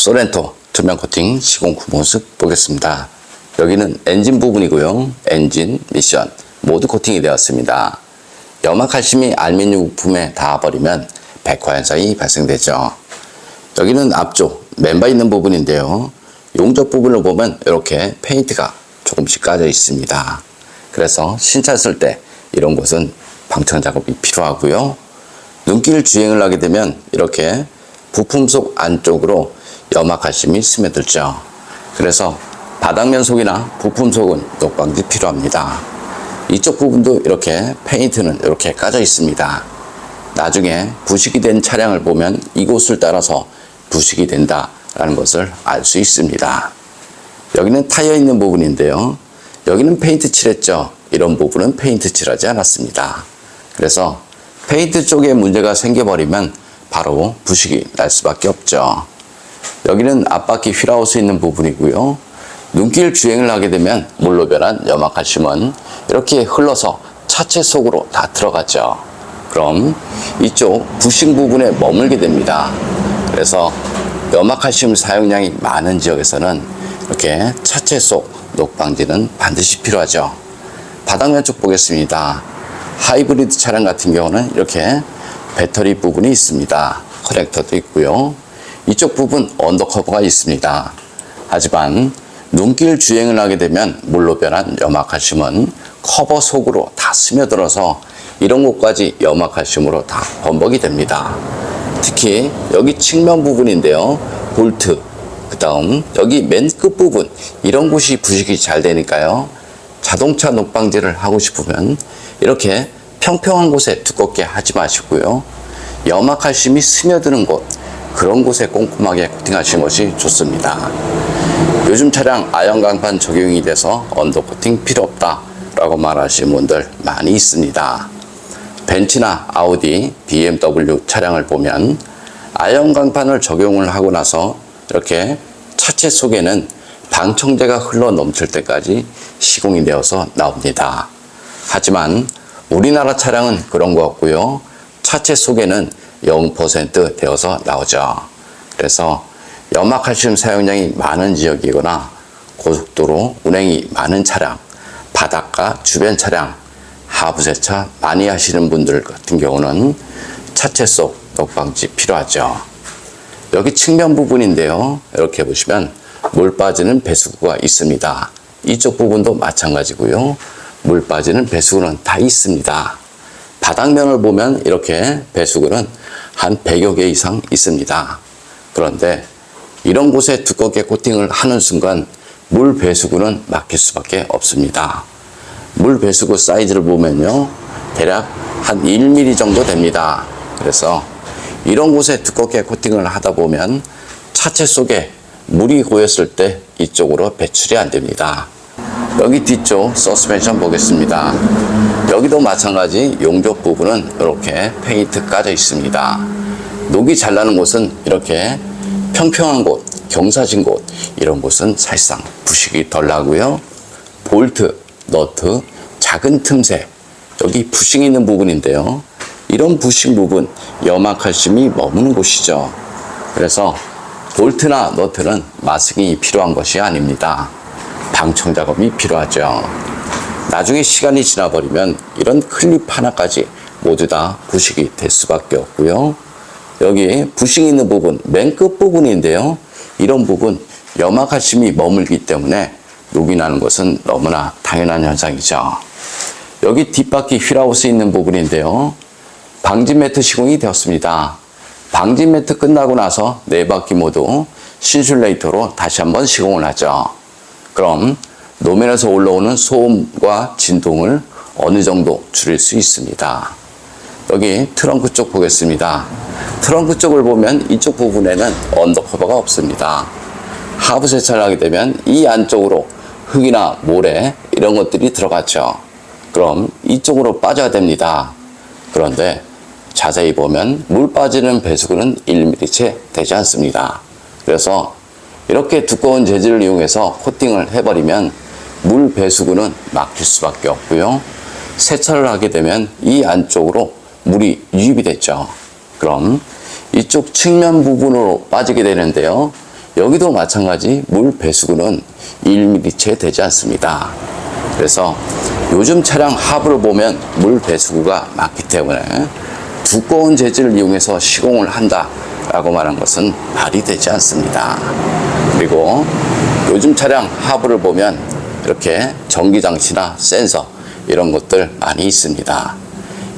소렌토 투명 코팅 시공 후 모습 보겠습니다. 여기는 엔진 부분이고요. 엔진, 미션 모두 코팅이 되었습니다. 염화칼슘이 알루미늄 부품에 닿아버리면 백화 현상이 발생되죠. 여기는 앞쪽 멤버 있는 부분인데요. 용접 부분을 보면 이렇게 페인트가 조금씩 까져 있습니다. 그래서 신차 쓸 때 이런 곳은 방청 작업이 필요하고요. 눈길 주행을 하게 되면 이렇게 부품 속 안쪽으로 염화칼슘이 스며들죠. 그래서 바닥면 속이나 부품 속은 녹방지 필요합니다. 이쪽 부분도 이렇게 페인트는 이렇게 까져 있습니다. 나중에 부식이 된 차량을 보면 이곳을 따라서 부식이 된다라는 것을 알 수 있습니다. 여기는 타이어 있는 부분인데요. 여기는 페인트 칠했죠. 이런 부분은 페인트 칠하지 않았습니다. 그래서 페인트 쪽에 문제가 생겨버리면 바로 부식이 날 수밖에 없죠. 여기는 앞바퀴 휠하우스 있는 부분이고요. 눈길 주행을 하게 되면 물로 변한 염화칼슘은 이렇게 흘러서 차체 속으로 다 들어가죠. 그럼 이쪽 부식 부분에 머물게 됩니다. 그래서 염화칼슘 사용량이 많은 지역에서는 이렇게 차체 속 녹방지는 반드시 필요하죠. 바닥면 쪽 보겠습니다. 하이브리드 차량 같은 경우는 이렇게 배터리 부분이 있습니다. 커넥터도 있고요. 이쪽 부분 언더커버가 있습니다. 하지만 눈길 주행을 하게 되면 물로 변한 염화칼슘은 커버 속으로 다 스며들어서 이런 곳까지 염화칼슘으로 다 범벅이 됩니다. 특히 여기 측면 부분인데요. 볼트, 그 다음 여기 맨 끝부분 이런 곳이 부식이 잘 되니까요. 자동차 녹방지를 하고 싶으면 이렇게 평평한 곳에 두껍게 하지 마시고요. 염화칼슘이 스며드는 곳, 그런 곳에 꼼꼼하게 코팅하시는 것이 좋습니다. 요즘 차량 아연 강판 적용이 돼서 언더코팅 필요 없다 라고 말하시는 분들 많이 있습니다. 벤츠나 아우디, BMW 차량을 보면 아연 강판을 적용을 하고 나서 이렇게 차체 속에는 방청제가 흘러 넘칠 때까지 시공이 되어서 나옵니다. 하지만 우리나라 차량은 그런 것 같고요. 차체 속에는 0% 되어서 나오죠. 그래서 염화칼슘 사용량이 많은 지역이거나 고속도로 운행이 많은 차량, 바닷가 주변 차량, 하부세차 많이 하시는 분들 같은 경우는 차체 속 녹방지 필요하죠. 여기 측면 부분인데요. 이렇게 보시면 물 빠지는 배수구가 있습니다. 이쪽 부분도 마찬가지고요. 물 빠지는 배수구는 다 있습니다. 바닥면을 보면 이렇게 배수구는 한 100여 개 이상 있습니다. 그런데 이런 곳에 두껍게 코팅을 하는 순간 물 배수구는 막힐 수밖에 없습니다. 물 배수구 사이즈를 보면요. 대략 한 1mm 정도 됩니다. 그래서 이런 곳에 두껍게 코팅을 하다 보면 차체 속에 물이 고였을 때 이쪽으로 배출이 안 됩니다. 여기 뒤쪽 서스펜션 보겠습니다. 여기도 마찬가지 용접 부분은 이렇게 페인트 까져 있습니다. 녹이 잘 나는 곳은 이렇게 평평한 곳, 경사진 곳, 이런 곳은 사실상 부식이 덜 나고요. 볼트, 너트, 작은 틈새, 여기 부식이 있는 부분인데요. 이런 부식 부분, 염화칼슘이 머무는 곳이죠. 그래서 볼트나 너트는 마스킹이 필요한 것이 아닙니다. 방청 작업이 필요하죠. 나중에 시간이 지나버리면 이런 클립 하나까지 모두 다 부식이 될 수밖에 없고요. 여기 부식이 있는 부분, 맨 끝 부분인데요. 이런 부분 염화칼슘이 머물기 때문에 녹이 나는 것은 너무나 당연한 현상이죠. 여기 뒷바퀴 휠하우스 있는 부분인데요. 방진 매트 시공이 되었습니다. 방진 매트 끝나고 나서 네 바퀴 모두 신슐레이터로 다시 한번 시공을 하죠. 그럼 노면에서 올라오는 소음과 진동을 어느 정도 줄일 수 있습니다. 여기 트렁크 쪽 보겠습니다. 트렁크 쪽을 보면 이쪽 부분에는 언더커버가 없습니다. 하부 세차를 하게 되면 이 안쪽으로 흙이나 모래 이런 것들이 들어갔죠. 그럼 이쪽으로 빠져야 됩니다. 그런데 자세히 보면 물 빠지는 배수구는 1mm 채 되지 않습니다. 그래서 이렇게 두꺼운 재질을 이용해서 코팅을 해버리면 물 배수구는 막힐 수밖에 없고요. 세차를 하게 되면 이 안쪽으로 물이 유입이 됐죠. 그럼 이쪽 측면 부분으로 빠지게 되는데요. 여기도 마찬가지 물 배수구는 1mm 채 되지 않습니다. 그래서 요즘 차량 하부를 보면 물 배수구가 많기 때문에 두꺼운 재질을 이용해서 시공을 한다라고 말한 것은 말이 되지 않습니다. 그리고 요즘 차량 하부를 보면 이렇게 전기장치나 센서 이런 것들 많이 있습니다.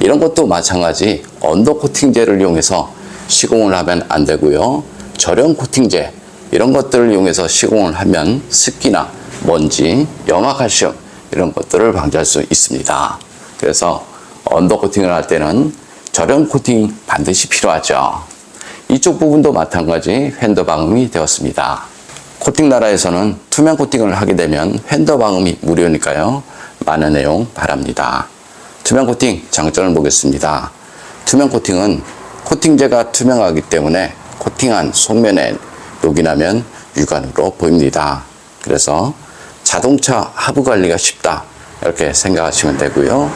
이런 것도 마찬가지 언더코팅제를 이용해서 시공을 하면 안 되고요. 저렴 코팅제 이런 것들을 이용해서 시공을 하면 습기나 먼지, 염화칼슘 이런 것들을 방지할 수 있습니다. 그래서 언더코팅을 할 때는 저렴 코팅이 반드시 필요하죠. 이쪽 부분도 마찬가지 휀더 방음이 되었습니다. 코팅 나라에서는 투명 코팅을 하게 되면 휀더 방음이 무료니까요. 많은 내용 바랍니다. 투명 코팅 장점을 보겠습니다. 투명 코팅은 코팅제가 투명하기 때문에 코팅한 속면에 녹이 나면 육안으로 보입니다. 그래서 자동차 하부 관리가 쉽다 이렇게 생각하시면 되고요.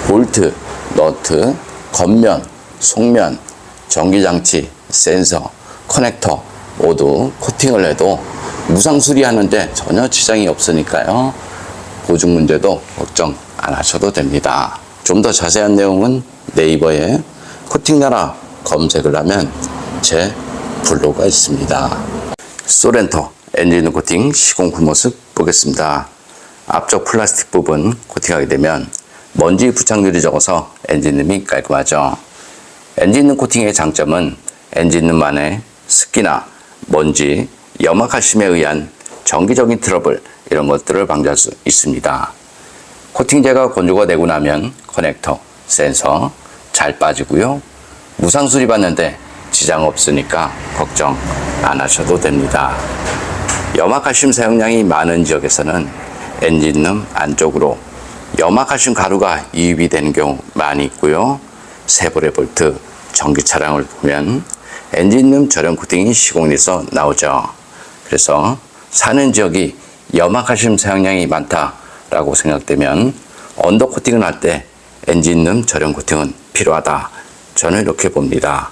볼트, 너트, 겉면, 속면, 전기장치, 센서, 커넥터 모두 코팅을 해도 무상 수리하는데 전혀 지장이 없으니까요. 보증 문제도 걱정 안 하셔도 됩니다. 좀 더 자세한 내용은 네이버에 코팅나라 검색을 하면 제 블로그가 있습니다. 소렌토 엔진 코팅 시공 후 모습 보겠습니다. 앞쪽 플라스틱 부분 코팅하게 되면 먼지 부착률이 적어서 엔진룸이 깔끔하죠. 엔진룸 코팅의 장점은 엔진룸만의 습기나 먼지, 염화칼슘에 의한 정기적인 트러블 이런 것들을 방지할 수 있습니다. 코팅제가 건조가 되고 나면 커넥터, 센서 잘 빠지고요. 무상 수리 받는데 지장 없으니까 걱정 안 하셔도 됩니다. 염화칼슘 사용량이 많은 지역에서는 엔진룸 안쪽으로 염화칼슘 가루가 유입이 되는 경우 많이 있고요. 세보레 볼트, 전기 차량을 보면 엔진룸 저렴 코팅이 시공돼서 나오죠. 그래서 사는 지역이 염화칼슘 사용량이 많다라고 생각되면 언더 코팅을 할 때 엔진룸 저렴 코팅은 필요하다. 저는 이렇게 봅니다.